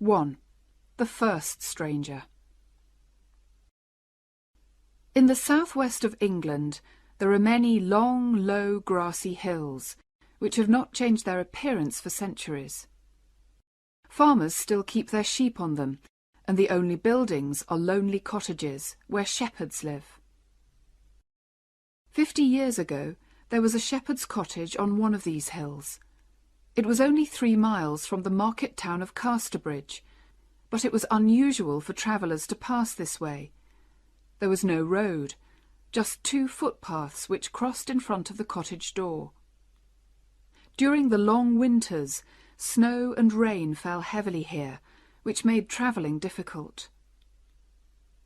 1. The First Stranger. In the southwest of England there are many long, low, grassy hills, which have not changed their appearance for centuries. Farmers still keep their sheep on them, and the only buildings are lonely cottages where shepherds live. 50 years ago there was a shepherd's cottage on one of these hills. It was only 3 miles from the market town of Casterbridge, but it was unusual for travellers to pass this way. There was no road, just 2 footpaths which crossed in front of the cottage door. During the long winters, snow and rain fell heavily here, which made travelling difficult.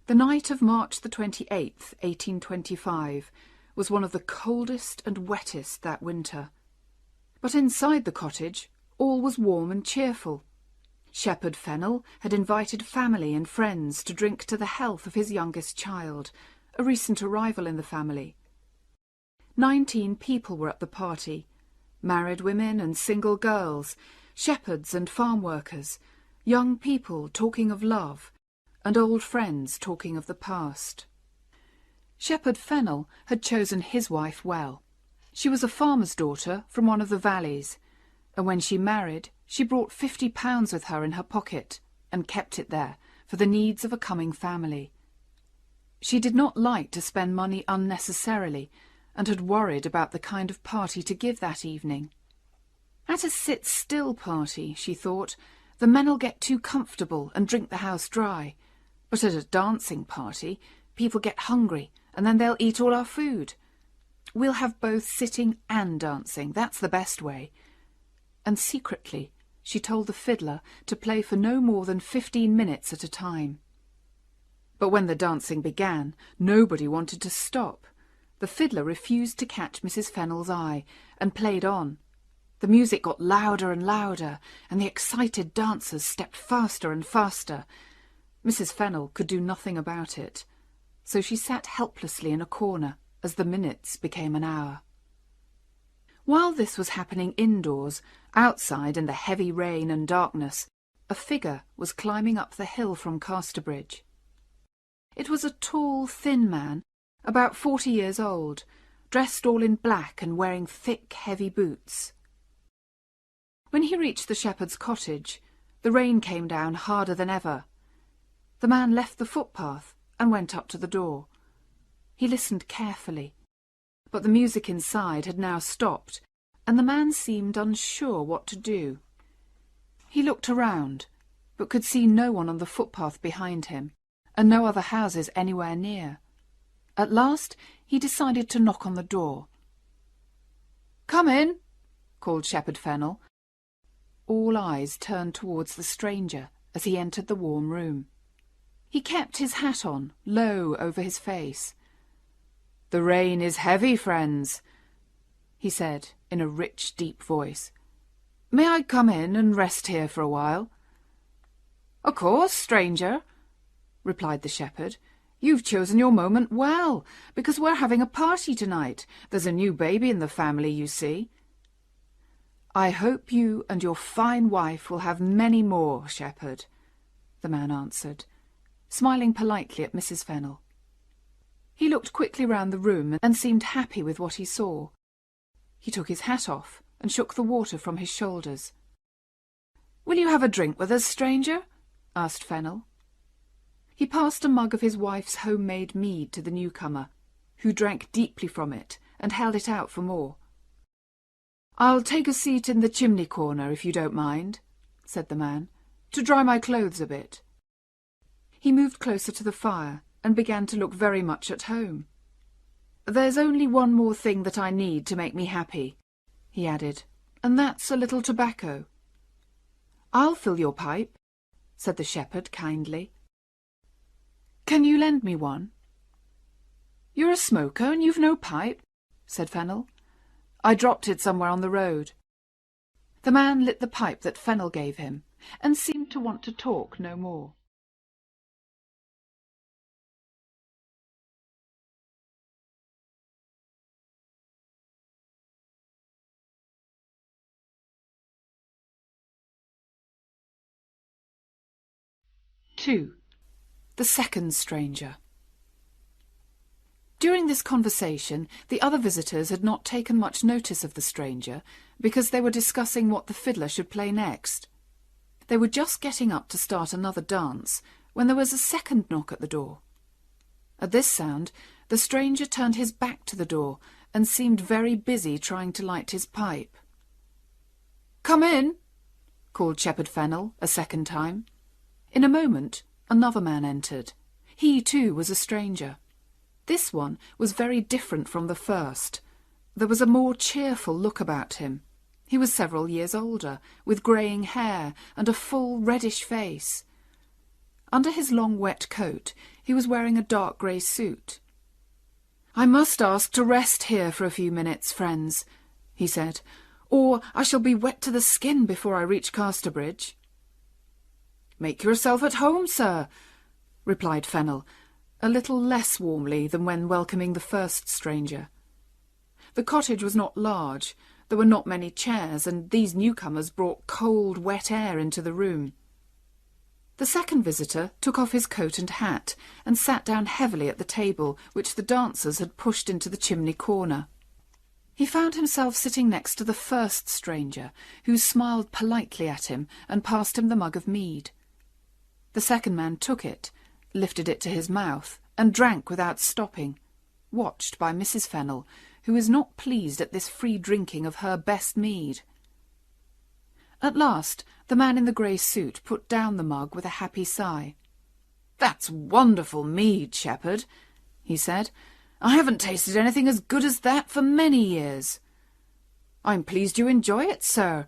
The night of March the 28th, 1825, was one of the coldest and wettest that winter. But inside the cottage all was warm and cheerful. Shepherd Fennel had invited family and friends to drink to the health of his youngest child, a recent arrival in the family. 19 people were at the party, married women and single girls, shepherds and farm workers, young people talking of love, and old friends talking of the past. Shepherd Fennel had chosen his wife well. She was a farmer's daughter from one of the valleys, and when she married, she brought £50 with her in her pocket and kept it there for the needs of a coming family. She did not like to spend money unnecessarily and had worried about the kind of party to give that evening. At a sit-still party, she thought, the men'll get too comfortable and drink the house dry, but at a dancing party, people get hungry and then they'll eat all our food. We'll have both sitting and dancing, that's the best way. And secretly, she told the fiddler to play for no more than 15 minutes at a time. But when the dancing began, nobody wanted to stop. The fiddler refused to catch Mrs. Fennel's eye and played on. The music got louder and louder, and the excited dancers stepped faster and faster. Mrs. Fennel could do nothing about it, so she sat helplessly in a corner as the minutes became an hour. While this was happening indoors, outside in the heavy rain and darkness, a figure was climbing up the hill from Casterbridge. It was a tall, thin man, about 40 years old, dressed all in black and wearing thick, heavy boots. When he reached the shepherd's cottage, the rain came down harder than ever. The man left the footpath and went up to the door. He listened carefully, but the music inside had now stopped, and the man seemed unsure what to do. He looked around, but could see no one on the footpath behind him, and no other houses anywhere near. At last he decided to knock on the door. "Come in," called Shepherd Fennel. All eyes turned towards the stranger as he entered the warm room. He kept his hat on, low over his face. "The rain is heavy, friends," he said in a rich, deep voice. "May I come in and rest here for a while?" "Of course, stranger," replied the shepherd. "You've chosen your moment well, because we're having a party tonight. There's a new baby in the family, you see." "I hope you and your fine wife will have many more, shepherd," the man answered, smiling politely at Mrs. Fennel. He looked quickly round the room and seemed happy with what he saw. He took his hat off and shook the water from his shoulders. "Will you have a drink with us, stranger?" asked Fennel. He passed a mug of his wife's homemade mead to the newcomer, who drank deeply from it and held it out for more. "I'll take a seat in the chimney corner, if you don't mind," said the man, "to dry my clothes a bit." He moved closer to the fire and began to look very much at home. "There's only one more thing that I need to make me happy," he added, "and that's a little tobacco." "I'll fill your pipe," said the shepherd kindly. "Can you lend me one?" "You're a smoker and you've no pipe?" said Fennel. "I dropped it somewhere on the road." The man lit the pipe that Fennel gave him and seemed to want to talk no more. 2. The second stranger. During this conversation, the other visitors had not taken much notice of the stranger, because they were discussing what the fiddler should play next. They were just getting up to start another dance, when there was a second knock at the door. At this sound, the stranger turned his back to the door, and seemed very busy trying to light his pipe. "Come in," called Shepherd Fennel a second time. In a moment, another man entered. He, too, was a stranger. This one was very different from the first. There was a more cheerful look about him. He was several years older, with greying hair and a full reddish face. Under his long wet coat, he was wearing a dark grey suit. "I must ask to rest here for a few minutes, friends," he said, "or I shall be wet to the skin before I reach Casterbridge." "Make yourself at home, sir," replied Fennel, a little less warmly than when welcoming the first stranger. The cottage was not large, there were not many chairs, and these newcomers brought cold, wet air into the room. The second visitor took off his coat and hat, and sat down heavily at the table which the dancers had pushed into the chimney corner. He found himself sitting next to the first stranger, who smiled politely at him and passed him the mug of mead. The second man took it, lifted it to his mouth, and drank without stopping, watched by Mrs. Fennel, who was not pleased at this free drinking of her best mead. At last, the man in the grey suit put down the mug with a happy sigh. "That's wonderful mead, Shepherd," he said. "I haven't tasted anything as good as that for many years." "I'm pleased you enjoy it, sir,"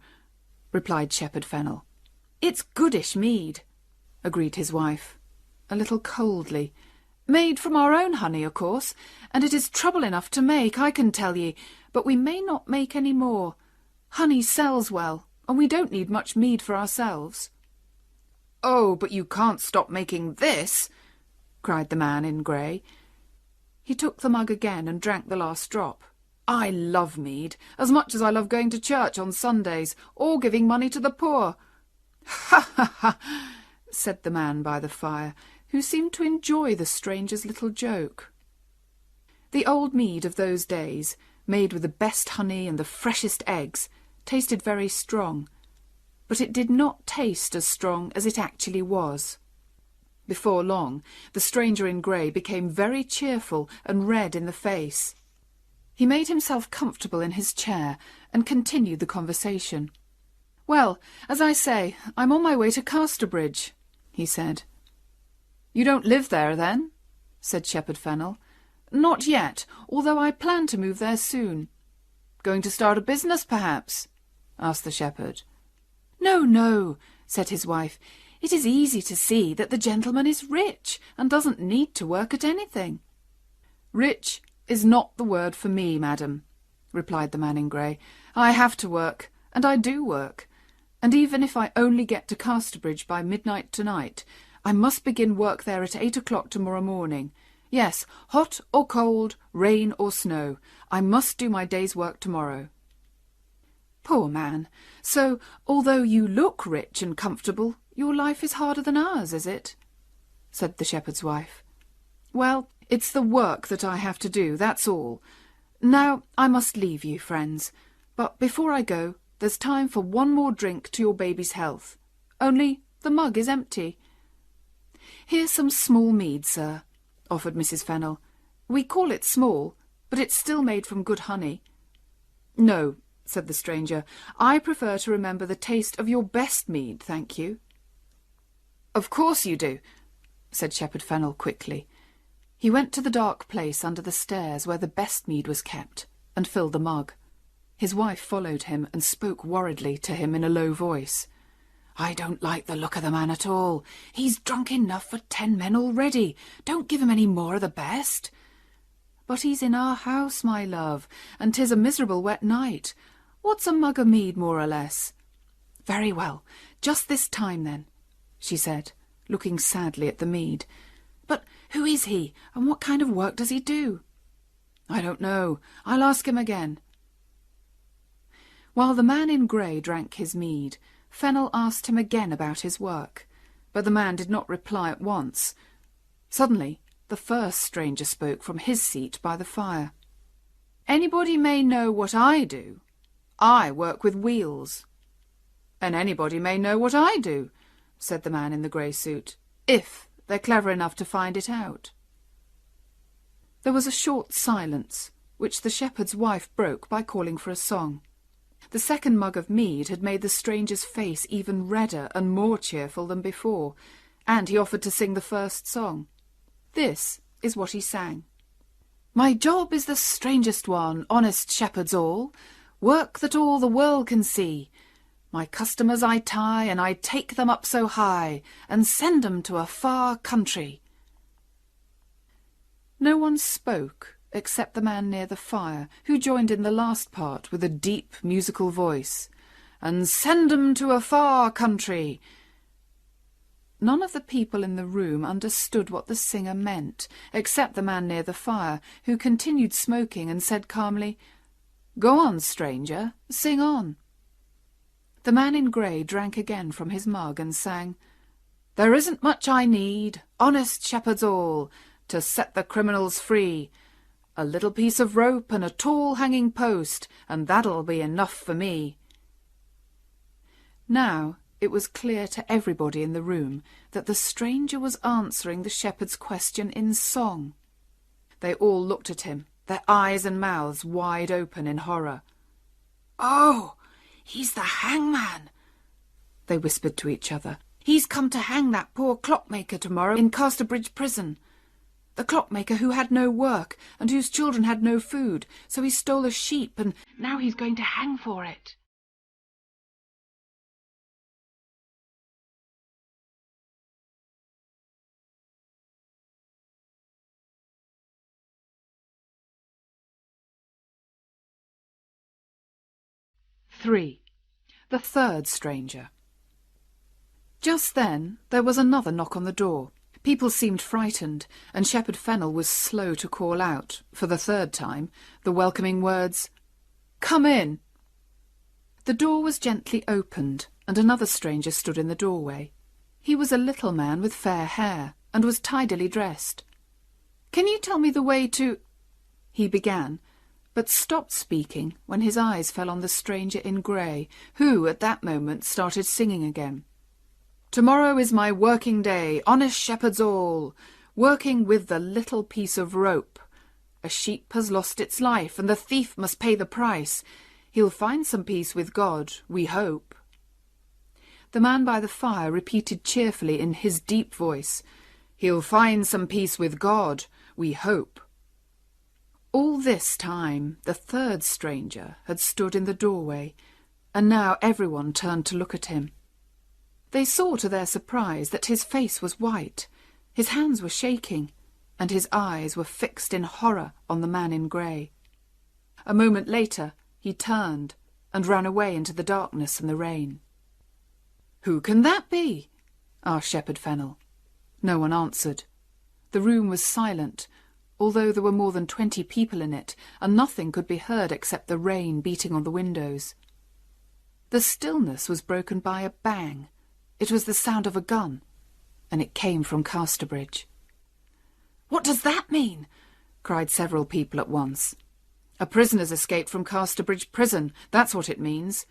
replied Shepherd Fennel. "It's goodish mead," agreed his wife, a little coldly. "Made from our own honey, of course, and it is trouble enough to make, I can tell ye, but we may not make any more. Honey sells well, and we don't need much mead for ourselves." "Oh, but you can't stop making this," cried the man in grey. He took the mug again and drank the last drop. "I love mead, as much as I love going to church on Sundays, or giving money to the poor." "Ha, ha, ha," said the man by the fire, who seemed to enjoy the stranger's little joke. The old mead of those days, made with the best honey and the freshest eggs, tasted very strong, but it did not taste as strong as it actually was. Before long, the stranger in grey became very cheerful and red in the face. He made himself comfortable in his chair and continued the conversation. "Well, as I say, I'm on my way to Casterbridge," he said. "You don't live there, then?" said Shepherd Fennel. "Not yet, although I plan to move there soon." "Going to start a business, perhaps?" asked the shepherd. "No, no," said his wife. "It is easy to see that the gentleman is rich and doesn't need to work at anything." "Rich is not the word for me, madam," replied the man in grey. "I have to work, and I do work, and even if I only get to Casterbridge by midnight tonight, I must begin work there at 8 o'clock tomorrow morning. Yes, hot or cold, rain or snow, I must do my day's work tomorrow." "Poor man! So, although you look rich and comfortable, your life is harder than ours, is it?" said the shepherd's wife. "Well, it's the work that I have to do, that's all. Now I must leave you, friends, but before I go, there's time for one more drink to your baby's health. Only the mug is empty." "Here's some small mead, sir," offered Mrs. Fennel. "We call it small, but it's still made from good honey." "No," said the stranger, "I prefer to remember the taste of your best mead, thank you." "Of course you do," said Shepherd Fennel quickly. He went to the dark place under the stairs where the best mead was kept, and filled the mug. His wife followed him and spoke worriedly to him in a low voice. "I don't like the look of the man at all. He's drunk enough for 10 men already. Don't give him any more of the best." "But he's in our house, my love, and 'tis a miserable wet night. What's a mug of mead, more or less?" "Very well, just this time then," she said, looking sadly at the mead. "But who is he, and what kind of work does he do?" "I don't know. I'll ask him again." While the man in grey drank his mead, Fennel asked him again about his work. But the man did not reply at once. Suddenly, the first stranger spoke from his seat by the fire. "Anybody may know what I do. I work with wheels." "And anybody may know what I do," said the man in the grey suit, "if they're clever enough to find it out." There was a short silence, which the shepherd's wife broke by calling for a song. The second mug of mead had made the stranger's face even redder and more cheerful than before, and he offered to sing the first song. This is what he sang. "My job is the strangest one, honest shepherds all, work that all the world can see. My customers I tie, and I take them up so high, and send 'em to a far country." No one spoke except the man near the fire, who joined in the last part with a deep musical voice. "And send 'em to a far country." None of the people in the room understood what the singer meant, except the man near the fire, who continued smoking and said calmly, "Go on, stranger, sing on." The man in grey drank again from his mug and sang, "There isn't much I need, honest shepherds all, to set the criminals free. A little piece of rope and a tall hanging post, and that'll be enough for me." Now it was clear to everybody in the room that the stranger was answering the shepherd's question in song. They all looked at him, their eyes and mouths wide open in horror. "Oh, he's the hangman," they whispered to each other. "He's come to hang that poor clockmaker tomorrow in Casterbridge prison. The clockmaker who had no work and whose children had no food, so he stole a sheep and now he's going to hang for it." (3) The third stranger. Just then there was another knock on the door. People seemed frightened, and Shepherd Fennel was slow to call out, for the third time, the welcoming words, "Come in." The door was gently opened, and another stranger stood in the doorway. He was a little man with fair hair, and was tidily dressed. "Can you tell me the way to—" he began, but stopped speaking when his eyes fell on the stranger in grey, who, at that moment, started singing again. "Tomorrow is my working day, honest shepherds all, working with the little piece of rope. A sheep has lost its life, and the thief must pay the price. He'll find some peace with God, we hope." The man by the fire repeated cheerfully in his deep voice, "He'll find some peace with God, we hope." All this time the third stranger had stood in the doorway, and now everyone turned to look at him. They saw to their surprise that his face was white, his hands were shaking, and his eyes were fixed in horror on the man in grey. A moment later he turned and ran away into the darkness and the rain. "Who can that be?" asked Shepherd Fennel. No one answered. The room was silent, although there were more than 20 people in it, and nothing could be heard except the rain beating on the windows. The stillness was broken by a bang. It was the sound of a gun, and it came from Casterbridge. "What does that mean?" cried several people at once. "A prisoner's escaped from Casterbridge prison, that's what it means,"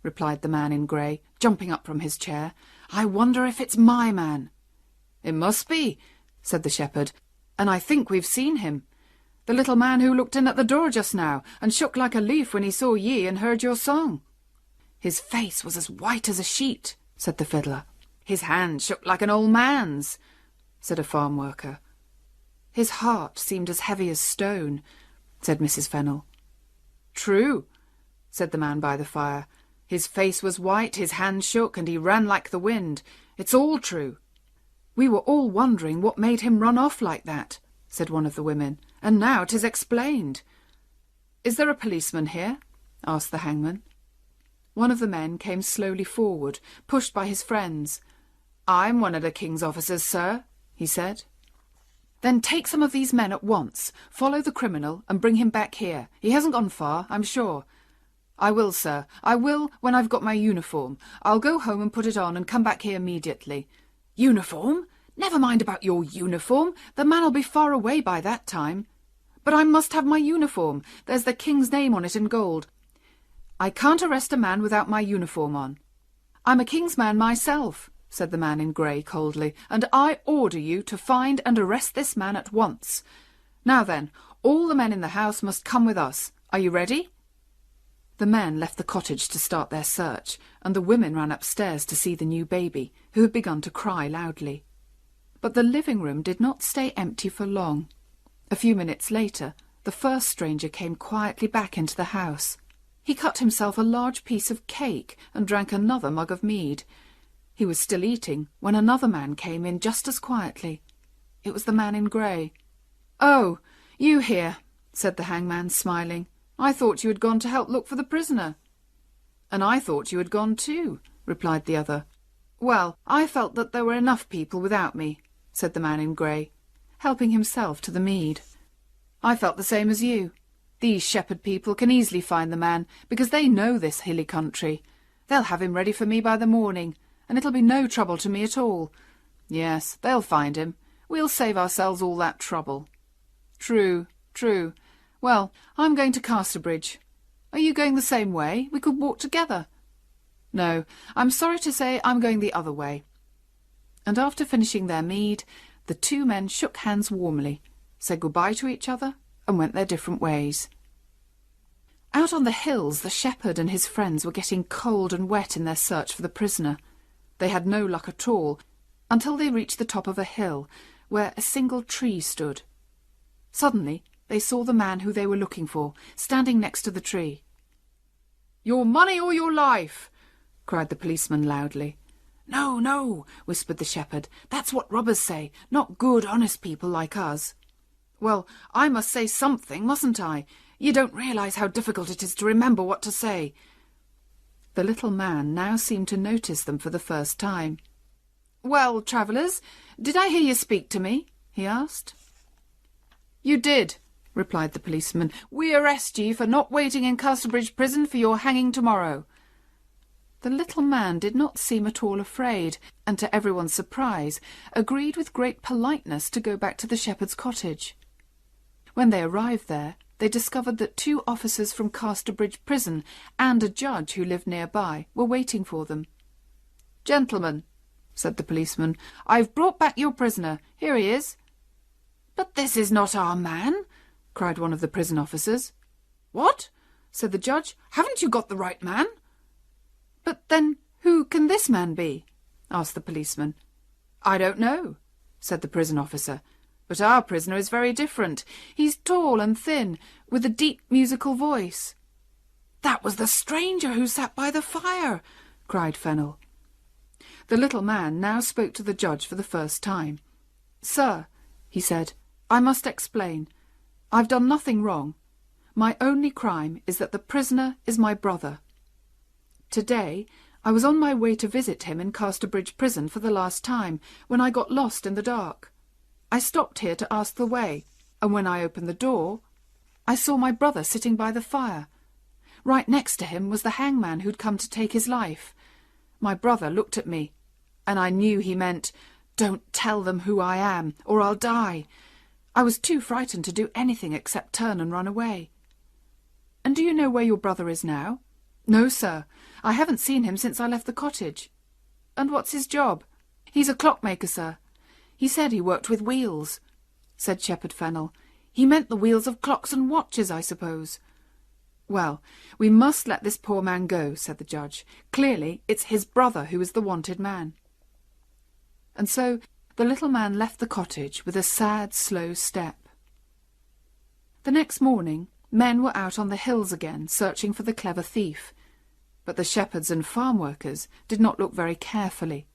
replied the man in grey, jumping up from his chair. "I wonder if it's my man." "It must be," said the shepherd, "and I think we've seen him. The little man who looked in at the door just now, and shook like a leaf when he saw ye and heard your song." "His face was as white as a sheet," said the fiddler. "His hand shook like an old man's," said a farm worker. "His heart seemed as heavy as stone," said Mrs. Fennel. "True," said the man by the fire. "His face was white, his hand shook, and he ran like the wind. It's all true." "We were all wondering what made him run off like that," said one of the women, "and now 'tis explained." "Is there a policeman here?" asked the hangman. One of the men came slowly forward, pushed by his friends. "I'm one of the King's officers, sir," he said. "Then take some of these men at once, follow the criminal, and bring him back here. He hasn't gone far, I'm sure." "I will, sir. I will when I've got my uniform. I'll go home and put it on and come back here immediately," Uniform? Never mind about your uniform. The man'll be far away by that time. But I must have my uniform. There's the king's name on it in gold. I can't arrest a man without my uniform on. I'm a king's man myself, said the man in grey coldly, and I order you to find and arrest this man at once. Now then, all the men in the house must come with us. Are you ready? The men left the cottage to start their search, and the women ran upstairs to see the new baby, who had begun to cry loudly. But the living room did not stay empty for long. A few minutes later, the first stranger came quietly back into the house. He cut himself a large piece of cake and drank another mug of mead. He was still eating when another man came in just as quietly. It was the man in grey. "Oh, you here," said the hangman, smiling. "I thought you had gone to help look for the prisoner." "And I thought you had gone too," replied the other. "Well, I felt that there were enough people without me," said the man in grey, helping himself to the mead. "I felt the same as you. These shepherd people can easily find the man, because they know this hilly country. They'll have him ready for me by the morning, and it'll be no trouble to me at all. Yes, they'll find him. We'll save ourselves all that trouble." "True, true. Well, I'm going to Casterbridge. Are you going the same way? We could walk together." "No, I'm sorry to say I'm going the other way." And after finishing their mead, the two men shook hands warmly, said goodbye to each other, and went their different ways. Out on the hills, the shepherd and his friends were getting cold and wet in their search for the prisoner. They had no luck at all, until they reached the top of a hill, where a single tree stood. Suddenly, they saw the man who they were looking for, standing next to the tree. "Your money or your life!" cried the policeman loudly. "No, no," whispered the shepherd. "That's what robbers say, not good, honest people like us." "Well, I must say something, mustn't I? You don't realise how difficult it is to remember what to say." The little man now seemed to notice them for the first time. "Well, travellers, did I hear you speak to me?" he asked. "You did," replied the policeman. "We arrest ye for not waiting in Casterbridge prison for your hanging tomorrow." The little man did not seem at all afraid, and to everyone's surprise, agreed with great politeness to go back to the shepherd's cottage. When they arrived there, they discovered that 2 officers from Casterbridge prison and a judge who lived nearby were waiting for them. "Gentlemen," said the policeman, "I've brought back your prisoner. Here he is." "But this is not our man," cried one of the prison officers. "What?" said the judge. "Haven't you got the right man?" "But then who can this man be?" asked the policeman. "I don't know," said the prison officer. "But our prisoner is very different. He's tall and thin, with a deep musical voice." "That was the stranger who sat by the fire," cried Fennel. The little man now spoke to the judge for the first time. "Sir," he said, "I must explain. I've done nothing wrong. My only crime is that the prisoner is my brother. Today I was on my way to visit him in Casterbridge prison for the last time, when I got lost in the dark. I stopped here to ask the way, and when I opened the door, I saw my brother sitting by the fire. Right next to him was the hangman who'd come to take his life. My brother looked at me, and I knew he meant, 'Don't tell them who I am, or I'll die.' I was too frightened to do anything except turn and run away." "And do you know where your brother is now?" "No, sir. I haven't seen him since I left the cottage." "And what's his job?" "He's a clockmaker, sir. He said he worked with wheels," said Shepherd Fennel. "He meant the wheels of clocks and watches, I suppose." "Well, we must let this poor man go," said the judge. "Clearly it's his brother who is the wanted man." And so the little man left the cottage with a sad, slow step. The next morning, men were out on the hills again, searching for the clever thief. But the shepherds and farm workers did not look very carefully.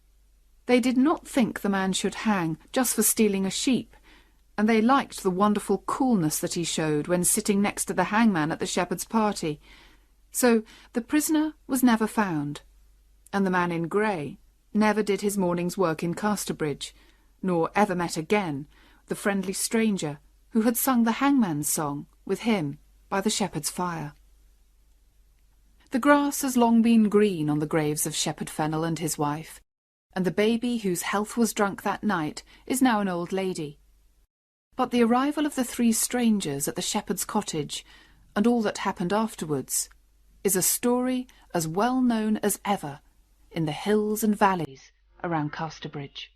They did not think the man should hang just for stealing a sheep, and they liked the wonderful coolness that he showed when sitting next to the hangman at the shepherd's party. So the prisoner was never found, and the man in grey never did his morning's work in Casterbridge, nor ever met again the friendly stranger who had sung the hangman's song with him by the shepherd's fire. The grass has long been green on the graves of Shepherd Fennel and his wife, and the baby whose health was drunk that night is now an old lady. But the arrival of the three strangers at the shepherd's cottage, and all that happened afterwards, is a story as well known as ever in the hills and valleys around Casterbridge.